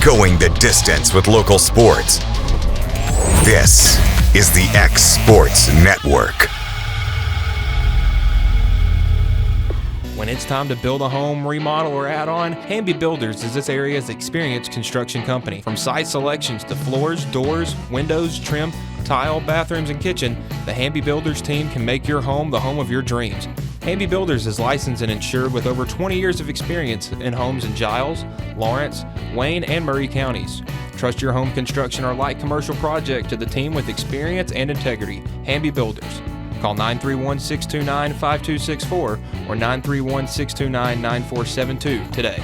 Going the distance with local sports. This is the X Sports Network. When it's time to build a home, remodel, or add on, Hamby Builders is this area's experienced construction company. From site selections to floors, doors, windows, trim, tile, bathrooms, and kitchen, the Hamby Builders team can make your home the home of your dreams. Hamby Builders is licensed and insured with over 20 years of experience in homes in Giles, Lawrence, Wayne, and Murray counties. Trust your home construction or light commercial project to the team with experience and integrity. Hamby Builders. Call 931-629-5264 or 931-629-9472 today.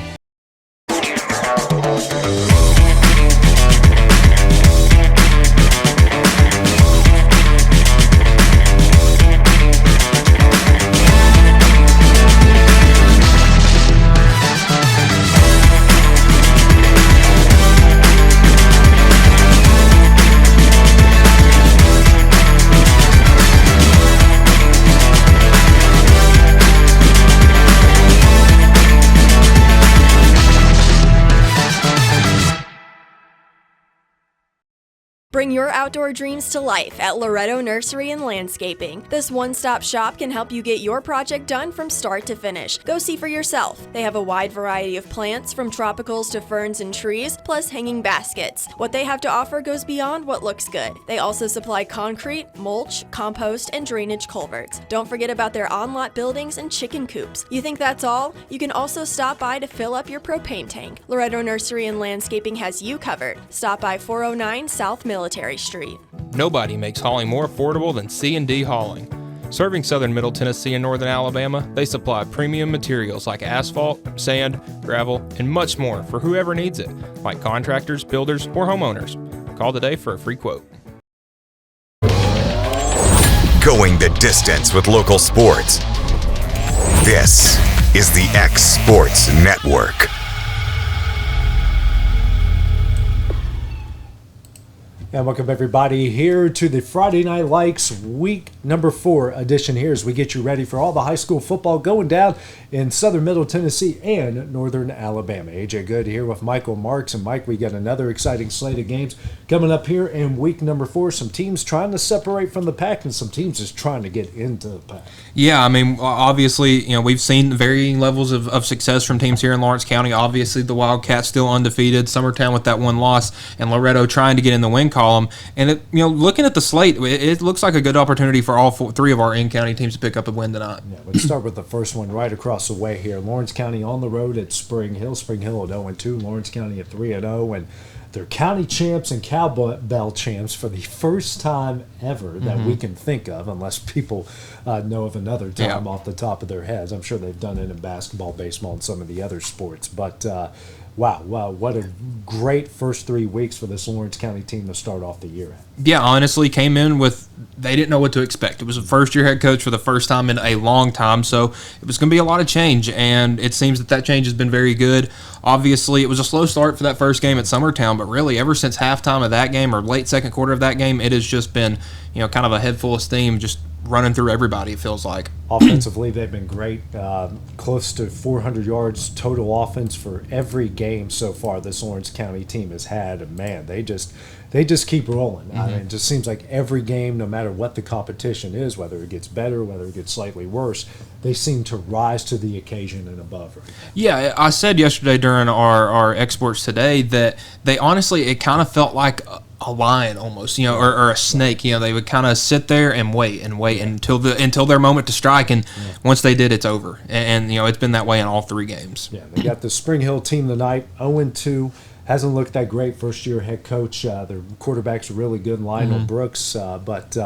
Bring your outdoor dreams to life at Loretto Nursery and Landscaping. This one-stop shop can help you get your project done from start to finish. Go see for yourself. They have a wide variety of plants, from tropicals to ferns and trees, plus hanging baskets. What they have to offer goes beyond what looks good. They also supply concrete, mulch, compost, and drainage culverts. Don't forget about their on-lot buildings and chicken coops. You think that's all? You can also stop by to fill up your propane tank. Loretto Nursery and Landscaping has you covered. Stop by 409 South Military Street. Nobody makes hauling more affordable than C&D Hauling. Serving southern Middle Tennessee and northern Alabama, they supply premium materials like asphalt, sand, gravel, and much more for whoever needs it, like contractors, builders, or homeowners. Call today for a free quote. Going the distance with local sports. This is the X Sports Network. And welcome everybody here to the Friday Night Likes week number 4 edition here as we get you ready for all the high school football going down in southern Middle Tennessee and northern Alabama. AJ Good here with Michael Marks. And Mike, we got another exciting slate of games coming up here in week number 4. Some teams trying to separate from the pack and some teams just trying to get into the pack. Yeah, I mean, obviously, we've seen varying levels of success from teams here in Lawrence County. Obviously, the Wildcats still undefeated, Summertown with that one loss, and Loretto trying to get in the win column. And looking at the slate, it looks like a good opportunity for all 3 of our in-county teams to pick up a win tonight. Yeah, let's start with the first one right across the way here. Lawrence County on the road at Spring Hill. Spring Hill at 0-2. Lawrence County at 3-0, and they're county champs and cowbell champs for the first time ever that we can think of, unless people know of another time off the top of their heads. I'm sure they've done it in basketball, baseball, and some of the other sports, but. Wow, what a great first 3 weeks for this Lawrence County team to start off the year at. Yeah, honestly, came in with, they didn't know what to expect. It was a first-year head coach for the first time in a long time, so it was going to be a lot of change, and it seems that change has been very good. Obviously, it was a slow start for that first game at Summertown, but really ever since halftime of that game or late second quarter of that game, it has just been, kind of a head full of steam, just running through everybody, it feels like. Offensively, they've been great. Close to 400 yards total offense for every game so far this Lawrence County team has had. And man, they just keep rolling. I mean, it just seems like every game, no matter what the competition is, whether it gets better, whether it gets slightly worse, they seem to rise to the occasion and above. Right? Yeah, I said yesterday during our exports today that they honestly, it kind of felt like a lion almost, or a snake. They would kind of sit there and wait until their moment to strike, and once they did, it's over. And it's been that way in all 3 games. Yeah, they got the Spring Hill team tonight, 0-2. Hasn't looked that great. First-year head coach. Their quarterback's really good, Lionel Brooks, but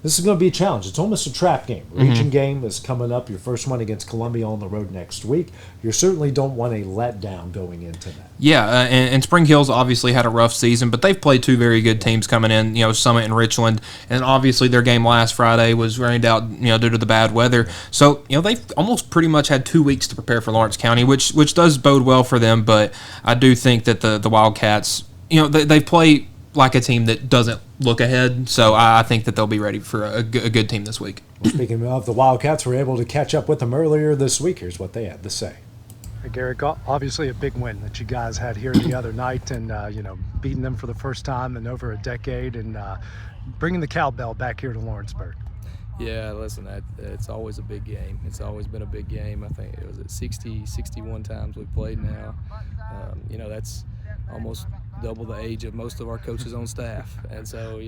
this is going to be a challenge. It's almost a trap game. Region game is coming up. Your first one against Columbia on the road next week. You certainly don't want a letdown going into that. Yeah, and Spring Hill's obviously had a rough season, but they've played 2 very good teams coming in, Summit and Richland, and obviously their game last Friday was rained out, due to the bad weather. So, they've almost pretty much had 2 weeks to prepare for Lawrence County, which does bode well for them, but I do think that the Wildcats, they play like a team that doesn't look ahead, so I think that they'll be ready for a good team this week. Well, speaking of the Wildcats, we were able to catch up with them earlier this week. Here's what they had to say. Hey, Garrett, obviously a big win that you guys had here the other night, and beating them for the first time in over a decade, and bringing the cowbell back here to Lawrenceburg. Yeah, listen, it's always a big game. It's always been a big game. I think it was at 61 times we've played now. That's almost double the age of most of our coaches on staff, and so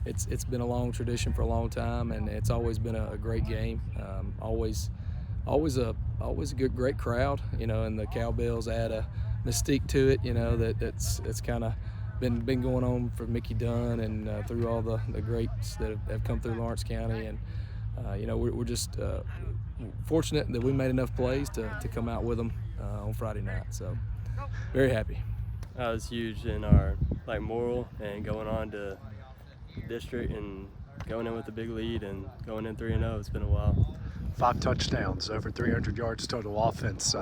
it's been a long tradition for a long time, and it's always been a great game. Always a good, great crowd, and the cowbells add a mystique to it, that's kind of been going on for Mickey Dunn and through all the greats that have come through Lawrence County, and we're just fortunate that we made enough plays to come out with them on Friday night. So very happy. That was huge in our moral, and going on to district and going in with a big lead and going in 3-0. It's been a while. 5 touchdowns, over 300 yards total offense.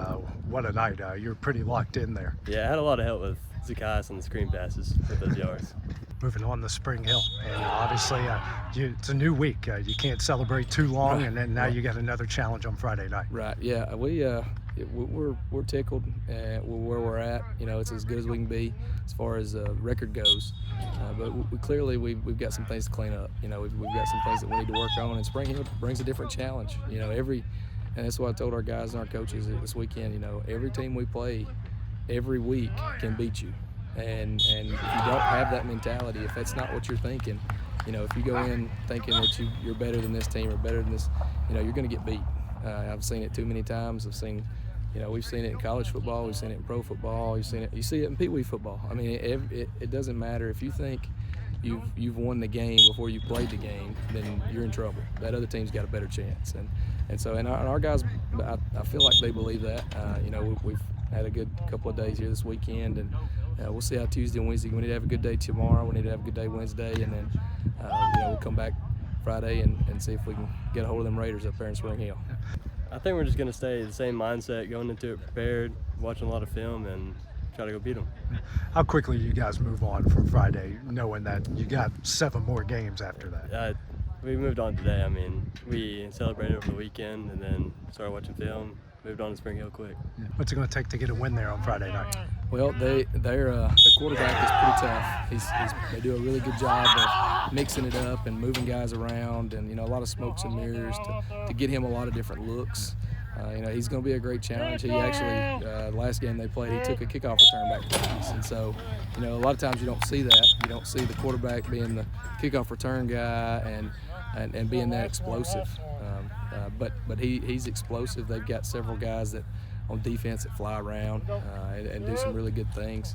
What a night. You're pretty locked in there. Yeah, I had a lot of help with Zacchaeus on the screen passes with those yards. Moving on to Spring Hill, and obviously it's a new week. You can't celebrate too long, right. And then now you got another challenge on Friday night. Right. Yeah. We're tickled where we're at. It's as good as we can be as far as record goes. But we've got some things to clean up. We've got some things that we need to work on. And Spring Hill brings a different challenge. And that's what I told our guys and our coaches this weekend. Every team we play every week can beat you. And if you don't have that mentality, if that's not what you're thinking, if you go in thinking that you're better than this team or better than this, you're going to get beat. I've seen it too many times. We've seen it in college football. We've seen it in pro football. You see it in Pee Wee football. I mean, it doesn't matter if you think you've won the game before you played the game, then you're in trouble. That other team's got a better chance, and our guys, I feel like they believe that. We've had a good couple of days here this weekend, and we'll see how Tuesday and Wednesday. We need to have a good day tomorrow. We need to have a good day Wednesday, and then we'll come back Friday and see if we can get a hold of them Raiders up there in Spring Hill. I think we're just going to stay the same mindset, going into it prepared, watching a lot of film, and try to go beat them. How quickly you guys move on from Friday, knowing that you got 7 more games after that? We moved on today. I mean, we celebrated over the weekend and then started watching film, moved on to Spring Hill quick. What's it going to take to get a win there on Friday night? Well, their quarterback is pretty tough. They do a really good job of mixing it up and moving guys around, and a lot of smokes and mirrors to get him a lot of different looks. He's going to be a great challenge. He actually, last game they played, he took a kickoff return back twice, and so a lot of times you don't see that. You don't see the quarterback being the kickoff return guy and being that explosive. But he's explosive. They've got several guys that on defense that fly around and do some really good things.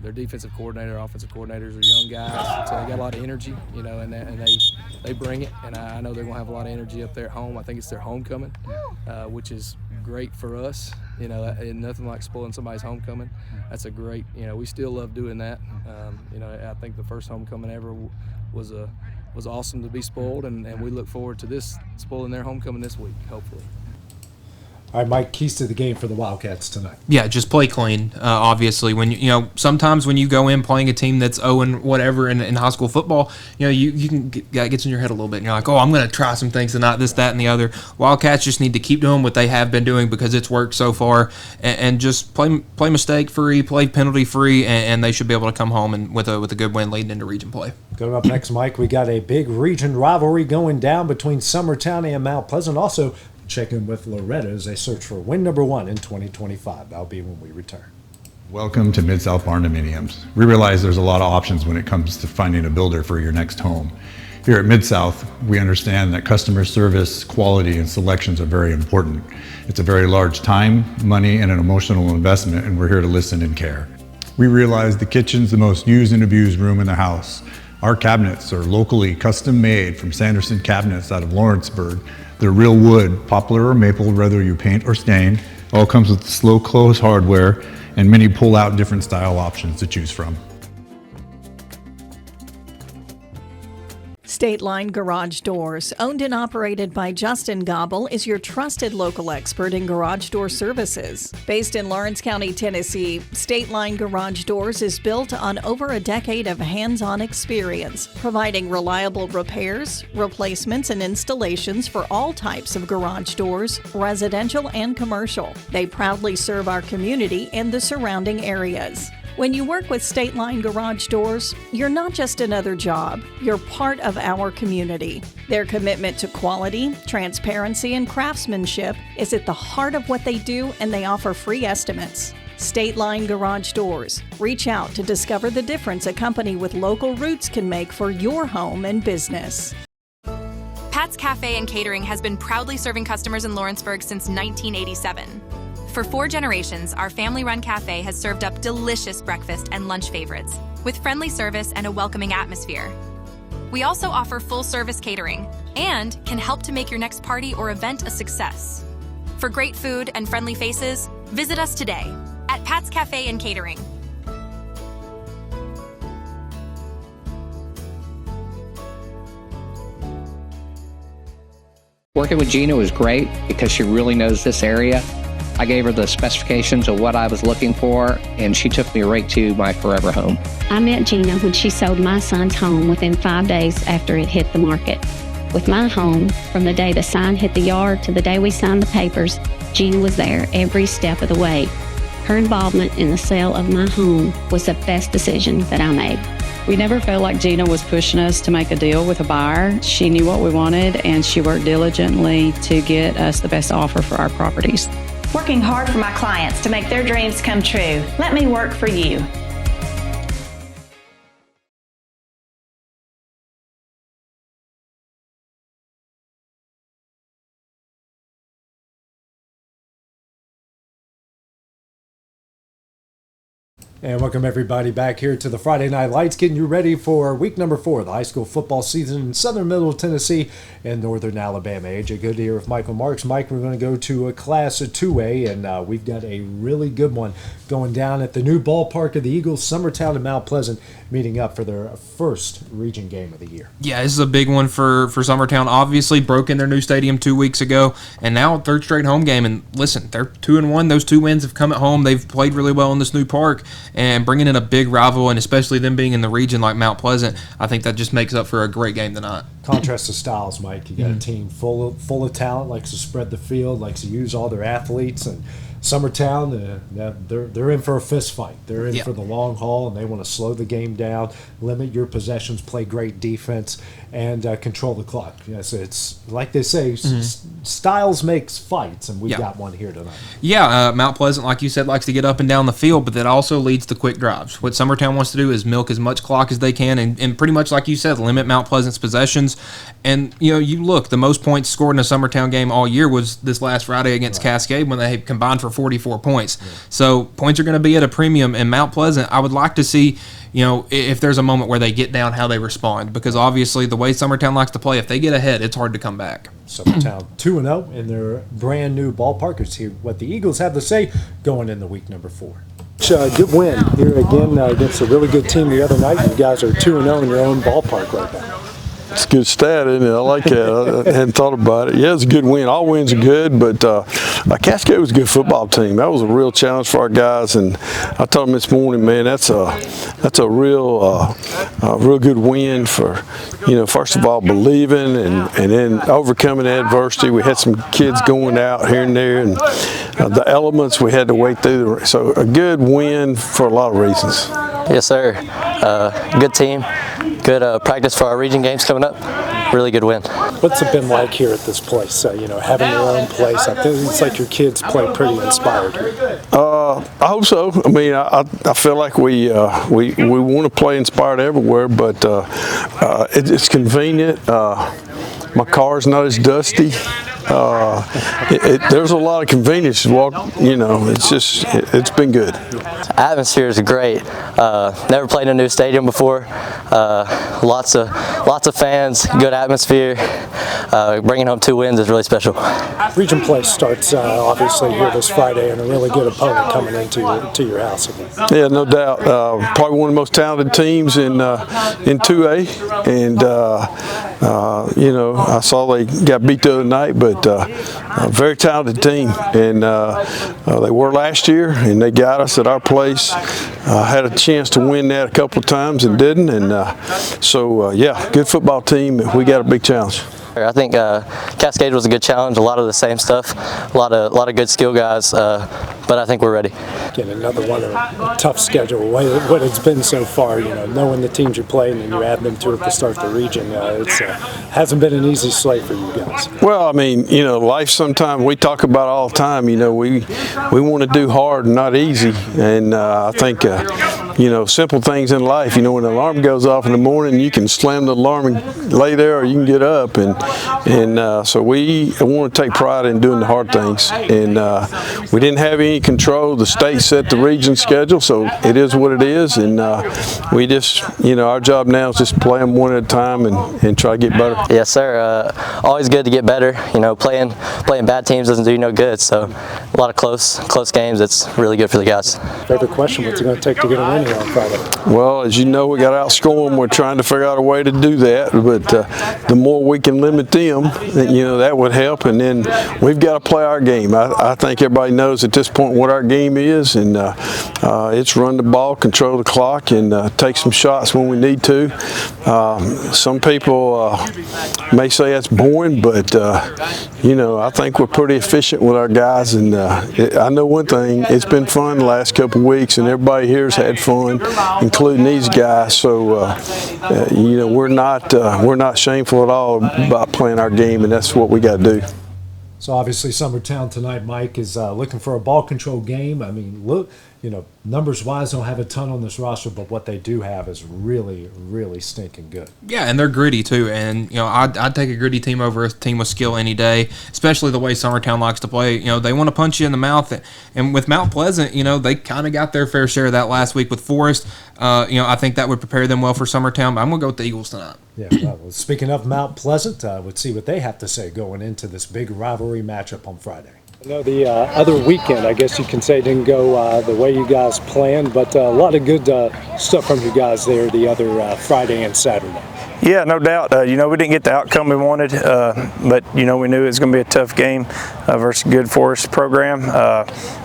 Their defensive coordinator, offensive coordinators are young guys, so they got a lot of energy, and they bring it. And I know they're going to have a lot of energy up there at home. I think it's their homecoming, which is great for us. And nothing like spoiling somebody's homecoming. That's a great. We still love doing that. I think the first homecoming ever was awesome to be spoiled, and we look forward to this spoiling their homecoming this week, hopefully. All right, Mike, keys to the game for the Wildcats tonight. Yeah, just play clean. Obviously, when sometimes when you go in playing a team that's 0-whatever in high school football, you can gets in your head a little bit, and you're like, oh, I'm going to try some things and not this, that, and the other. Wildcats just need to keep doing what they have been doing because it's worked so far, and just play mistake free, play penalty free, and they should be able to come home and with a good win leading into region play. Coming up next, Mike, we got a big region rivalry going down between Summertown and Mount Pleasant. Also, check in with Loretto as they search for win number 1 in 2025. That'll be when we return. Welcome to Mid-South Barndominiums. We realize there's a lot of options when it comes to finding a builder for your next home. Here at Mid-South, we understand that customer service, quality, and selections are very important. It's a very large time, money, and an emotional investment, and we're here to listen and care. We realize the kitchen's the most used and abused room in the house. Our cabinets are locally custom made from Sanderson Cabinets out of Lawrenceburg. They're real wood, poplar or maple, whether you paint or stain. All comes with slow close hardware and many pull-out different style options to choose from. State Line Garage Doors, owned and operated by Justin Gobble, is your trusted local expert in garage door services. Based in Lawrence County, Tennessee, State Line Garage Doors is built on over a decade of hands-on experience, providing reliable repairs, replacements, and installations for all types of garage doors, residential and commercial. They proudly serve our community and the surrounding areas. When you work with State Line Garage Doors, you're not just another job, you're part of our community. Their commitment to quality, transparency, and craftsmanship is at the heart of what they do, and they offer free estimates. State Line Garage Doors. Reach out to discover the difference a company with local roots can make for your home and business. Pat's Cafe and Catering has been proudly serving customers in Lawrenceburg since 1987. For 4 generations, our family-run cafe has served up delicious breakfast and lunch favorites, with friendly service and a welcoming atmosphere. We also offer full-service catering and can help to make your next party or event a success. For great food and friendly faces, visit us today at Pat's Cafe and Catering. Working with Gina was great because she really knows this area. I gave her the specifications of what I was looking for, and she took me right to my forever home. I met Gina when she sold my son's home within 5 days after it hit the market. With my home, from the day the sign hit the yard to the day we signed the papers, Gina was there every step of the way. Her involvement in the sale of my home was the best decision that I made. We never felt like Gina was pushing us to make a deal with a buyer. She knew what we wanted, and she worked diligently to get us the best offer for our properties. Working hard for my clients to make their dreams come true. Let me work for you. And welcome everybody back here to the Friday Night Lights, getting you ready for week number 4 of the high school football season in southern middle Tennessee and northern Alabama. AJ Good here with Michael Marks. Mike, we're going to go to a Class 2A, and we've got a really good one going down at the new ballpark of the Eagles, Summertown and Mount Pleasant, meeting up for their first region game of the year. Yeah, this is a big one for Summertown. Obviously, broke in their new stadium 2 weeks ago, and now third straight home game. And listen, they're 2-1. Those 2 wins have come at home. They've played really well in this new park, and bringing in a big rival, and especially them being in the region like Mount Pleasant, I think that just makes up for a great game tonight. Contrast to styles, Mike. You got a team full of talent, likes to spread the field, likes to use all their athletes, and Summertown, they're in for a fist fight. They're in for the long haul, and they want to slow the game down, limit your possessions, play great defense, and control the clock. Yes, it's like they say, styles makes fights, and we've got one here tonight. Yeah, Mount Pleasant, like you said, likes to get up and down the field, but that also leads to quick drives. What Summertown wants to do is milk as much clock as they can, and pretty much like you said, limit Mount Pleasant's possessions. And you look, the most points scored in a Summertown game all year was this last Friday against Cascade when they combined for 44 points. So points are going to be at a premium. In Mount Pleasant, I would like to see, if there's a moment where they get down, how they respond, because obviously the way Summertown likes to play, if they get ahead, it's hard to come back. Summertown 2-0 in their brand new ballpark. Let's hear what the Eagles have to say going into week number 4. Good win here again against a really good team the other night. You guys are 2-0 in your own ballpark right now. It's a good stat, isn't it? I like that. I hadn't thought about it. Yeah, it's a good win. All wins are good, but Cascade was a good football team. That was a real challenge for our guys, and I told them this morning, man, that's a real good win for, first of all, believing and then overcoming adversity. We had some kids going out here and there, and the elements we had to wade through. So a good win for a lot of reasons. Yes, sir. Good team. Good practice for our region games coming up. Really good win. What's it been like here at this place? Having your own place. I think it's like your kids play pretty inspired here. I hope so. I mean, I feel like we want to play inspired everywhere, but it's convenient. My car's not as dusty. There's a lot of convenience to walk. It's been good. Atmosphere is great. Never played in a new stadium before. Lots of fans. Good atmosphere. Bringing home 2 wins is really special. Region play starts obviously here this Friday, and a really good opponent coming into your house again. Yeah, no doubt. Probably one of the most talented teams in 2A, and I saw they got beat the other night, but a very talented team, and they were last year, and they got us at our place. Had a chance to win that a couple of times and didn't, and yeah, good football team. We got a big challenge. I think Cascade was a good challenge. A lot of the same stuff, a lot of good skill guys, but I think we're ready. Again, another one of a tough schedule. What it's been so far, knowing the teams you play and then you add them to it to start the region, it hasn't been an easy slate for you guys. Well, I mean, life sometimes we talk about all the time. We want to do hard and not easy, and I think simple things in life. When the alarm goes off in the morning, you can slam the alarm and lay there, or you can get up, and so we want to take pride in doing the hard things. And we didn't have any control. The state set the region schedule, so it is what it is. And we just, our job now is just play them one at a time and try to get better. Yes, sir. Always good to get better. Playing bad teams doesn't do you no good. So a lot of close games. It's really good for the guys. Favorite question: what's it going to take to get a win here on Friday? Well, as you know, we got to outscore them. We're trying to figure out a way to do that, but the more we can limit them, that would help. And then we've got to play our game. I think everybody knows at this point what our game is, and it's run the ball, control the clock, and take some shots when we need to. Some people may say that's boring, but I think we're pretty efficient with our guys. And I know one thing: it's been fun the last couple of weeks, and everybody here's had fun, including these guys. So we're not shameful at all about playing our game, and that's what we got to do. So obviously Summertown tonight, Mike, is looking for a ball control game. I mean, look, numbers wise, don't have a ton on this roster, but what they do have is really, really stinking good. Yeah, and they're gritty too. And I'd take a gritty team over a team with skill any day, especially the way Summertown likes to play. They want to punch you in the mouth. And with Mount Pleasant, they kind of got their fair share of that last week with Forest. I think that would prepare them well for Summertown. But I'm gonna go with the Eagles tonight. Yeah. Well, speaking of Mount Pleasant, let's see what they have to say going into this big rivalry matchup on Friday. I know the other weekend, I guess you can say, didn't go the way you guys planned, but a lot of good stuff from you guys there the other Friday and Saturday. Yeah, no doubt. We didn't get the outcome we wanted, but we knew it was going to be a tough game versus a good Forest program.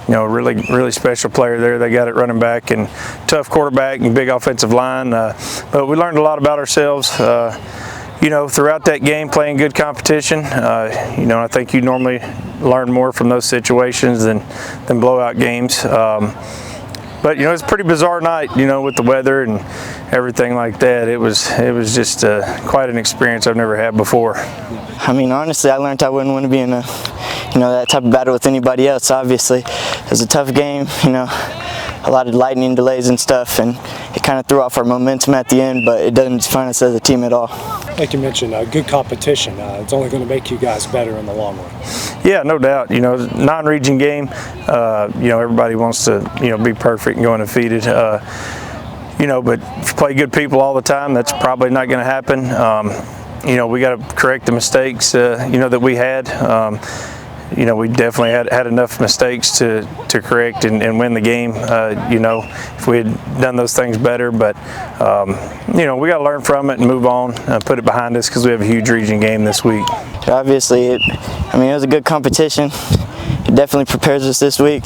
Really special player there. They got it running back and tough quarterback and big offensive line. But we learned a lot about ourselves. Throughout that game, playing good competition. I think you normally learn more from those situations than blowout games. But it's a pretty bizarre night, with the weather and everything like that. It was just quite an experience I've never had before. I mean, honestly, I learned I wouldn't want to be in that type of battle with anybody else. Obviously, it was a tough game. A lot of lightning delays and stuff, and it kind of threw off our momentum at the end, but it doesn't define us as a team at all. Like you mentioned, good competition. It's only going to make you guys better in the long run. Yeah, no doubt. Non-region game, everybody wants to, be perfect and go undefeated. But if you play good people all the time, that's probably not going to happen. We got to correct the mistakes, that we had. We definitely had enough mistakes to correct and win the game, if we had done those things better. But, we got to learn from it and move on, put it behind us because we have a huge region game this week. Obviously, it was a good competition. It definitely prepares us this week.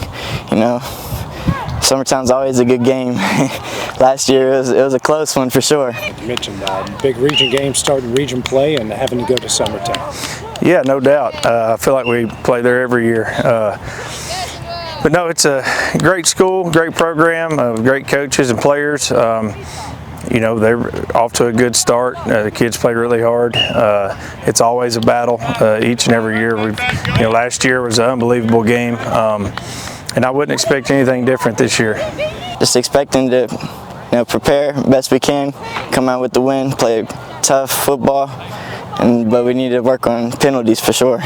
Summertown's always a good game. Last year it was a close one for sure. You mentioned big region game, starting region play, and having to go to Summertown. Yeah, no doubt. I feel like we play there every year. But no, it's a great school, great program, great coaches and players. They're off to a good start. The kids play really hard. It's always a battle each and every year. Last year was an unbelievable game, and I wouldn't expect anything different this year. Just expecting to, prepare best we can, come out with the win, play tough football. But we need to work on penalties for sure.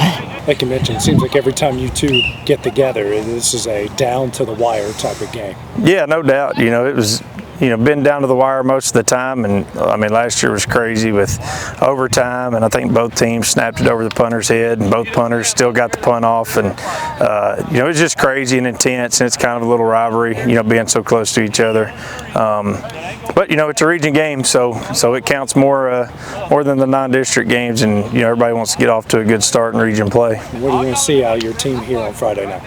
Like you mentioned, it seems like every time you two get together, this is a down to the wire type of game. Yeah, no doubt. It was been down to the wire most of the time, and I mean last year was crazy with overtime, and I think both teams snapped it over the punter's head, and both punters still got the punt off, and it was just crazy and intense, and it's kind of a little rivalry, being so close to each other. But it's a region game, so it counts more than the non-district games, and everybody wants to get off to a good start in region play. What do you want to see out of your team here on Friday night?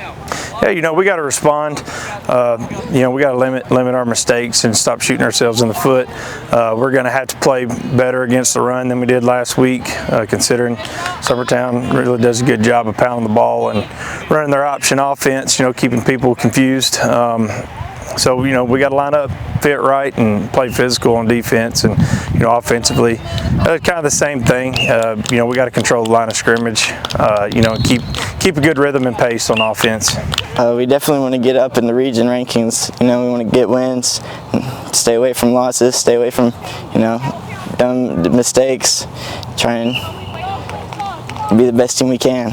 Yeah, we got to respond. We got to limit our mistakes and stop shooting ourselves in the foot. We're going to have to play better against the run than we did last week, considering Summertown really does a good job of pounding the ball and running their option offense, keeping people confused. So, we got to line up, fit right, and play physical on defense. And, offensively, kind of the same thing. We got to control the line of scrimmage, and keep a good rhythm and pace on offense. We definitely want to get up in the region rankings. We want to get wins, stay away from losses, stay away from, dumb mistakes, try and be the best team we can.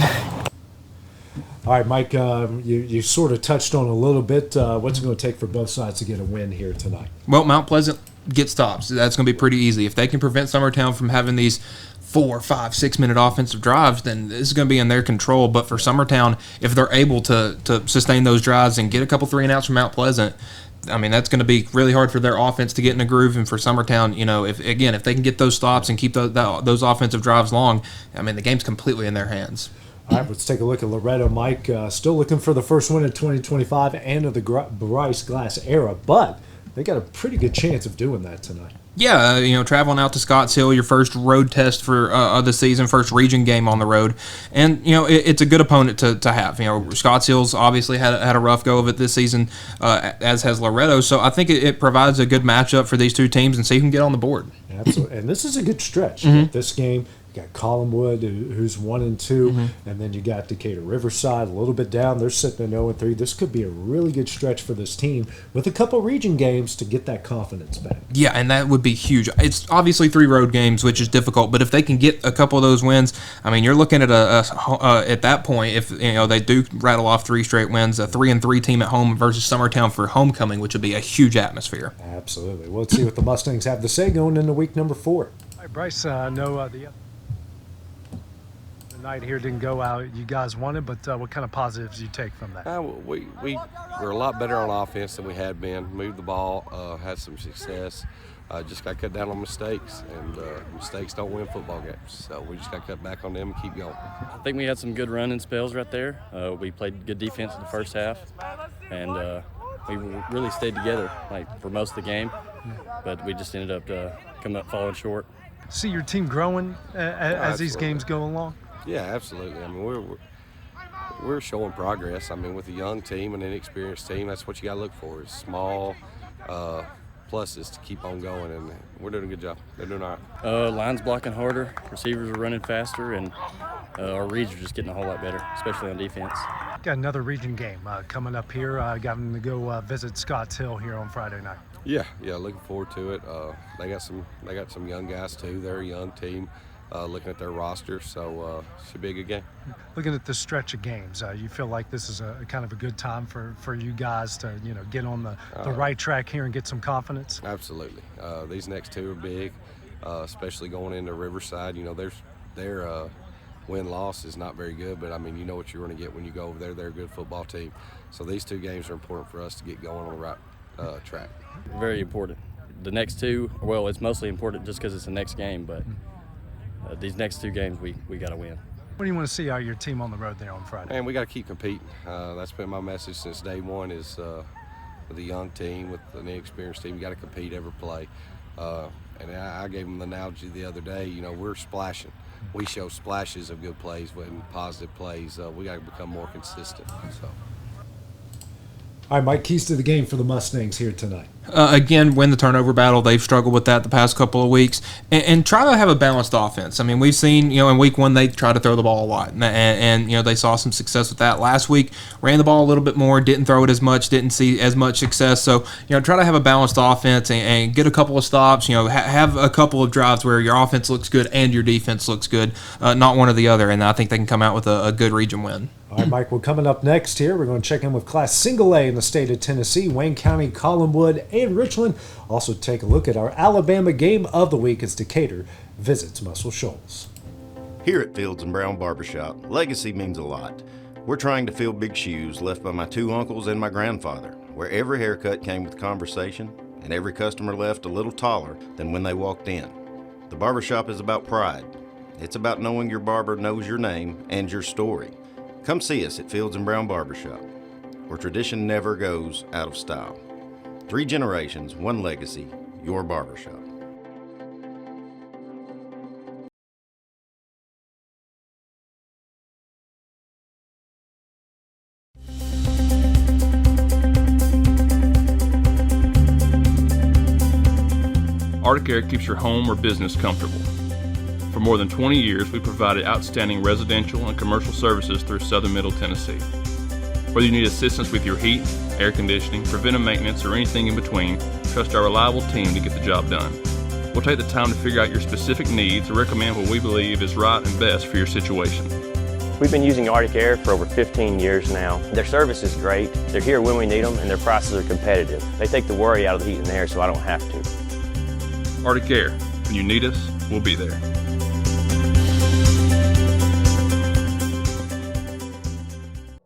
All right, Mike, you sort of touched on a little bit. What's it going to take for both sides to get a win here tonight? Well, Mount Pleasant gets stops. That's going to be pretty easy. If they can prevent Summertown from having these 4, 5, 6 minute offensive drives, then this is going to be in their control. But for Summertown, if they're able to sustain those drives and get a couple 3-and-outs from Mount Pleasant, I mean, that's going to be really hard for their offense to get in a groove. And for Summertown, if they can get those stops and keep those offensive drives long, I mean, the game's completely in their hands. All right, let's take a look at Loretto. Mike, still looking for the first win in 2025 and of the Bryce Glass era, but they got a pretty good chance of doing that tonight. Yeah, traveling out to Scotts Hill, your first road test for of the season, first region game on the road, and it's a good opponent to have. Scotts Hill's obviously had a rough go of it this season, as has Loretto. So I think it provides a good matchup for these two teams and see who can get on the board. Absolutely, and this is a good stretch. Mm-hmm. This game. You got Collinwood, who's 1-2, Mm-hmm. and then you got Decatur Riverside a little bit down. They're sitting at 0-3. This could be a really good stretch for this team with a couple region games to get that confidence back. Yeah, and that would be huge. It's obviously 3 road games, which is difficult, but if they can get a couple of those wins, I mean, you're looking at at that point, if they do rattle off 3 straight wins, a 3-3 team at home versus Summertown for homecoming, which would be a huge atmosphere. Absolutely. Well, let's see what the Mustangs have to say going into week number 4. All right, Bryce, I know the night here didn't go out you guys wanted, but what kind of positives do you take from that? We were a lot better on offense than we had been. Moved the ball, had some success. Just got to cut down on mistakes, and mistakes don't win football games. So we just got to cut back on them and keep going. I think we had some good running spells right there. We played good defense in the first half, and we really stayed together for most of the game, but we just ended up coming up falling short. See your team growing as these games go along? Yeah, absolutely. I mean, we're showing progress. I mean, with a young team and an inexperienced team, that's what you got to look for, is small pluses to keep on going, and we're doing a good job. They're doing all right. Line's blocking harder, receivers are running faster, and our reads are just getting a whole lot better, especially on defense. Got another region game coming up here. Got them to go visit Scotts Hill here on Friday night. Yeah, looking forward to it. They got some young guys too. They're a young team. Looking at their roster, so should be a good game. Looking at the stretch of games, you feel like this is a kind of a good time for you guys to get on the right track here and get some confidence? Absolutely. These next 2 are big, especially going into Riverside. Their win-loss is not very good, but I mean, you know what you're going to get when you go over there. They're a good football team. So these 2 games are important for us to get going on the right track. Very important. The next 2, well, it's mostly important just because it's the next game, but these next 2 games we got to win. What do you want to see out of your team on the road there on Friday? And we got to keep competing. That's been my message since day one, is with a young team, with an inexperienced team, you got to compete every play. And I gave them the analogy the other day, we're splashing. We show splashes of good plays and positive plays. We got to become more consistent. So. All right, Mike, keys to the game for the Mustangs here tonight. Again, win the turnover battle. They've struggled with that the past couple of weeks. And try to have a balanced offense. I mean, we've seen, in week 1, they tried to throw the ball a lot. And they saw some success with that. Last week, ran the ball a little bit more, didn't throw it as much, didn't see as much success. So, try to have a balanced offense and get a couple of stops. Have a couple of drives where your offense looks good and your defense looks good, not one or the other. And I think they can come out with a good region win. All right, Mike, we're coming up next here. We're going to check in with Class Single A in the state of Tennessee, Wayne County, Collinwood, and Richland. Also take a look at our Alabama game of the week as Decatur visits Muscle Shoals. Here at Fields & Brown Barbershop, legacy means a lot. We're trying to fill big shoes left by my 2 uncles and my grandfather, where every haircut came with conversation and every customer left a little taller than when they walked in. The barbershop is about pride. It's about knowing your barber knows your name and your story. Come see us at Fields & Brown Barbershop, where tradition never goes out of style. 3 generations, 1 legacy, your barbershop. Arctic Air keeps your home or business comfortable. For more than 20 years, we provided outstanding residential and commercial services through southern Middle Tennessee. Whether you need assistance with your heat, air conditioning, preventive maintenance, or anything in between, trust our reliable team to get the job done. We'll take the time to figure out your specific needs and recommend what we believe is right and best for your situation. We've been using Arctic Air for over 15 years now. Their service is great, they're here when we need them, and their prices are competitive. They take the worry out of the heat and air so I don't have to. Arctic Air, when you need us, we'll be there.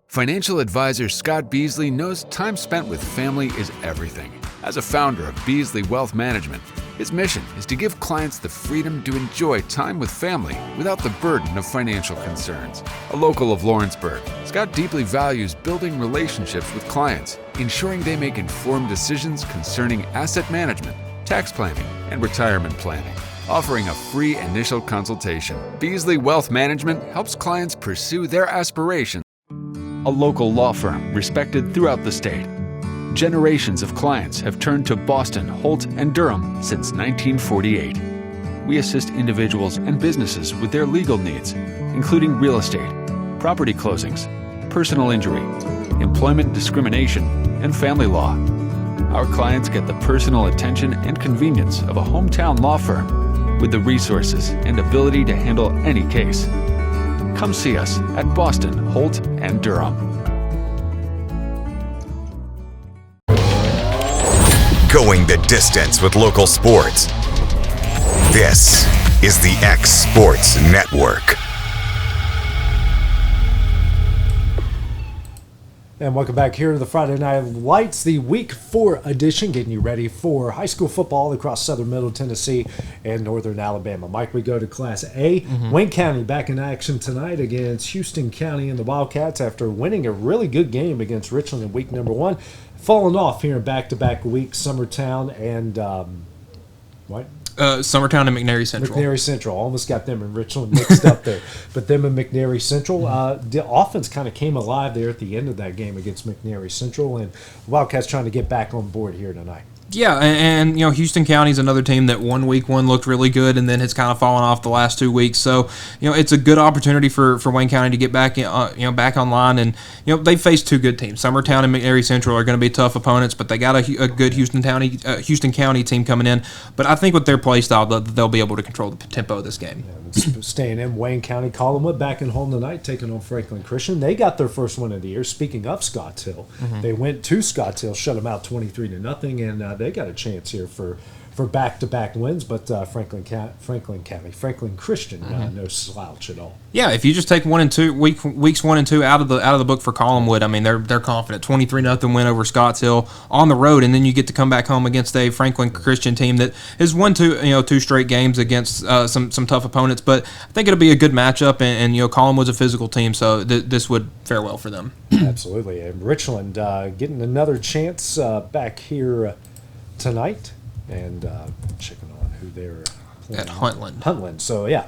Financial advisor Scott Beasley knows time spent with family is everything. As a founder of Beasley Wealth Management, his mission is to give clients the freedom to enjoy time with family without the burden of financial concerns. A local of Lawrenceburg, Scott deeply values building relationships with clients, ensuring they make informed decisions concerning asset management, tax planning, and retirement planning. Offering a free initial consultation, Beasley Wealth Management helps clients pursue their aspirations. A local law firm respected throughout the state. Generations of clients have turned to Boston, Holt, and Durham since 1948. We assist individuals and businesses with their legal needs, including real estate, property closings, personal injury, employment discrimination, and family law. Our clients get the personal attention and convenience of a hometown law firm with the resources and ability to handle any case. Come see us at Boston, Holt, and Durham. Going the distance with local sports. This is the X Sports Network. And welcome back here to the Friday Night Lights, the Week 4 edition, getting you ready for high school football across southern Middle Tennessee and northern Alabama. Mike, we go to Class A. Wayne County back in action tonight against Houston County and the Wildcats after winning a really good game against Richland in week number 1. Falling off here in back-to-back weeks, Summertown and what? Summertown and McNairy Central. McNairy Central. Almost got them and Richland mixed up there. But them and McNairy Central. The offense kind of came alive there at the end of that game against McNairy Central. And Wildcats trying to get back on board here tonight. Yeah, and you know, Houston County is another team that week 1 looked really good and then has kind of fallen off the last 2 weeks. So, you know, it's a good opportunity for Wayne County to get back back online. And, you know, they faced 2 good teams. Summertown and McNairy Central are going to be tough opponents, but they got a good Houston County team coming in. But I think with their play style, they'll be able to control the tempo of this game. Staying in Wayne County, Collinwood back in home tonight, taking on Franklin Christian. They got their first win of the year. Speaking of Scotts Hill, they went to Scotts Hill, shut them out 23-0, and they got a chance here for back-to-back wins. But Franklin Christian, no slouch at all. Yeah, if you just take 1 and 2 weeks 1 and 2 out of the book for Collinwood, I mean they're confident. 23-0 win over Scotts Hill on the road, and then you get to come back home against a Franklin Christian team that has won 2 straight games against some tough opponents. But I think it'll be a good matchup, and you know Collinwood's a physical team, so this would fare well for them. Absolutely, and Richland getting another chance back here tonight, and checking on who they're playing. At Huntland. Huntland. So yeah,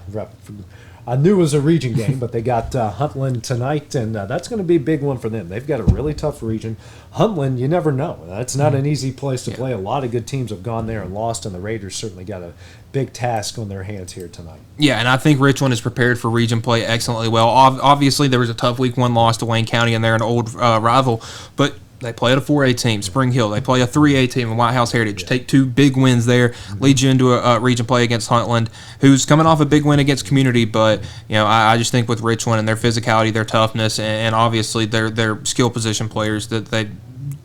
I knew it was a region game, but they got Huntland tonight, and that's going to be a big one for them. They've got a really tough region. Huntland, you never know. That's not an easy place to play. A lot of good teams have gone there and lost, and the Raiders certainly got a big task on their hands here tonight. Yeah, and I think Richland is prepared for region play excellently well. Obviously, there was a tough week 1 loss to Wayne County, and they're an old rival, but They play at a 4A team, Spring Hill. They play a 3A team in White House Heritage. Take 2 big wins there, leads you into a region play against Huntland, who's coming off a big win against Community. But I just think with Richland and their physicality, their toughness, and obviously their skill position players, that they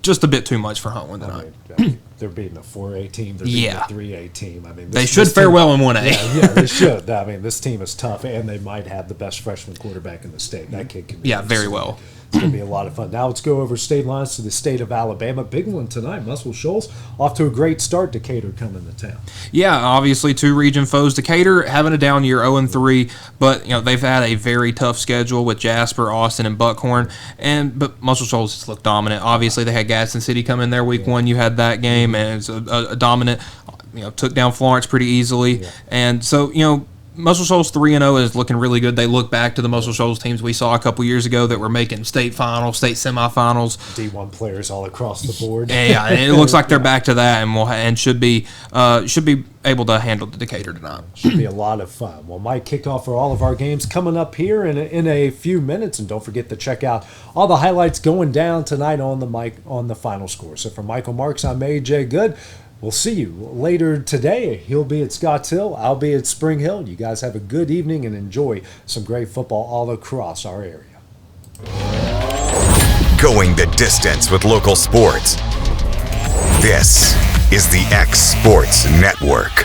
just a bit too much for Huntland tonight. They're beating a 4A team. They're beating a 3A team. I mean, they should fare well in 1A. Yeah, they should. I mean, this team is tough, and they might have the best freshman quarterback in the state. That kid can be very well. It's going to be a lot of fun. Now let's go over state lines to the state of Alabama. Big one tonight. Muscle Shoals off to a great start. Decatur coming to town. Yeah, obviously 2 region foes. Decatur having a down year, 0-3, but they've had a very tough schedule with Jasper, Austin, and Buckhorn. But Muscle Shoals just looked dominant. Obviously they had Gadsden City come in there week 1. You had that game, and it's a dominant. Took down Florence pretty easily, and so Muscle Shoals 3-0 is looking really good. They look back to the Muscle Shoals teams we saw a couple years ago that were making state finals, state semifinals. D1 players all across the board. Yeah, and it looks like they're back to that, and should be able to handle the Decatur tonight. Should be a lot of fun. Well, my kickoff for all of our games coming up here in a few minutes, and don't forget to check out all the highlights going down tonight on the Final Score. So for Michael Marks, I'm AJ Good. We'll see you later today. He'll be at Scotts Hill. I'll be at Spring Hill. You guys have a good evening and enjoy some great football all across our area. Going the distance with local sports. This is the X Sports Network.